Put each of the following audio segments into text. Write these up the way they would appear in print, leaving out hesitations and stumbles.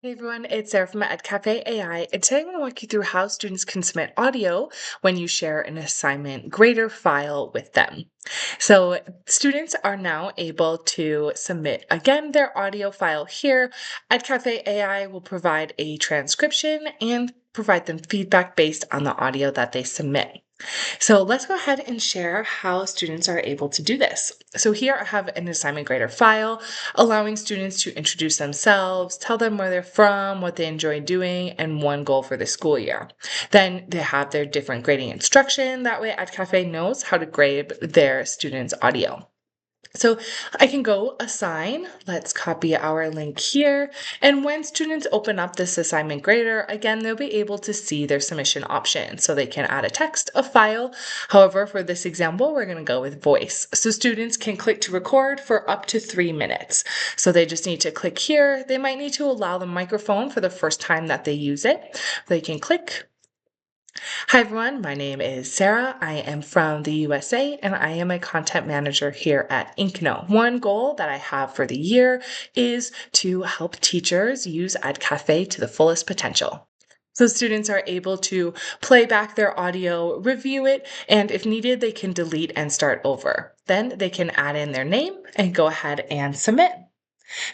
Hey everyone, it's Sara from Edcafe AI, and today I'm going to walk you through how students can submit audio when you share an assignment grader file with them. So students are now able to submit again their audio file here. Edcafe AI will provide a transcription and provide them feedback based on the audio that they submit. So let's go ahead and share how students are able to do this. So here I have an assignment grader file allowing students to introduce themselves, tell them where they're from, what they enjoy doing, and one goal for the school year. Then they have their different grading instruction. That way EdCafe knows how to grade their students' audio. So I can go assign. Let's copy our link here. And when students open up this assignment grader, again, they'll be able to see their submission options. So they can add a text, a file. However, for this example, we're going to go with voice. So students can click to record for up to 3 minutes. So they just need to click here. They might need to allow the microphone for the first time that they use it. They can click. Hi everyone, my name is Sara. I am from the USA and I am a content manager here at Inkno. One goal that I have for the year is to help teachers use EdCafe to the fullest potential. So students are able to play back their audio, review it, and if needed, they can delete and start over. Then they can add in their name and go ahead and submit.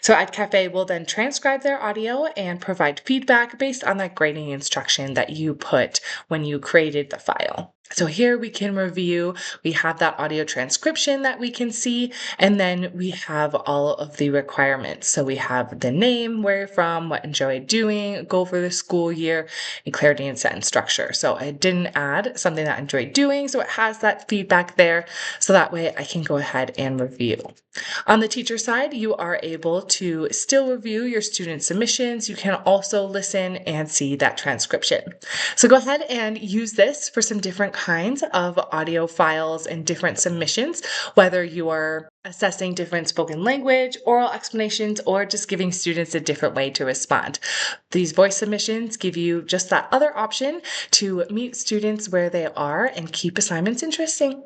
So EdCafe will then transcribe their audio and provide feedback based on that grading instruction that you put when you created the file. So here we can review, we have that audio transcription that we can see, and then we have all of the requirements. So we have the name, where you're from, what enjoy doing, goal for the school year, and clarity and sentence structure. So I didn't add something that I enjoyed doing, so it has that feedback there. So that way I can go ahead and review. On the teacher side, you are able to still review your student submissions. You can also listen and see that transcription. So go ahead and use this for some different kinds of audio files and different submissions, whether you are assessing different spoken language, oral explanations, or just giving students a different way to respond. These voice submissions give you just that other option to meet students where they are and keep assignments interesting.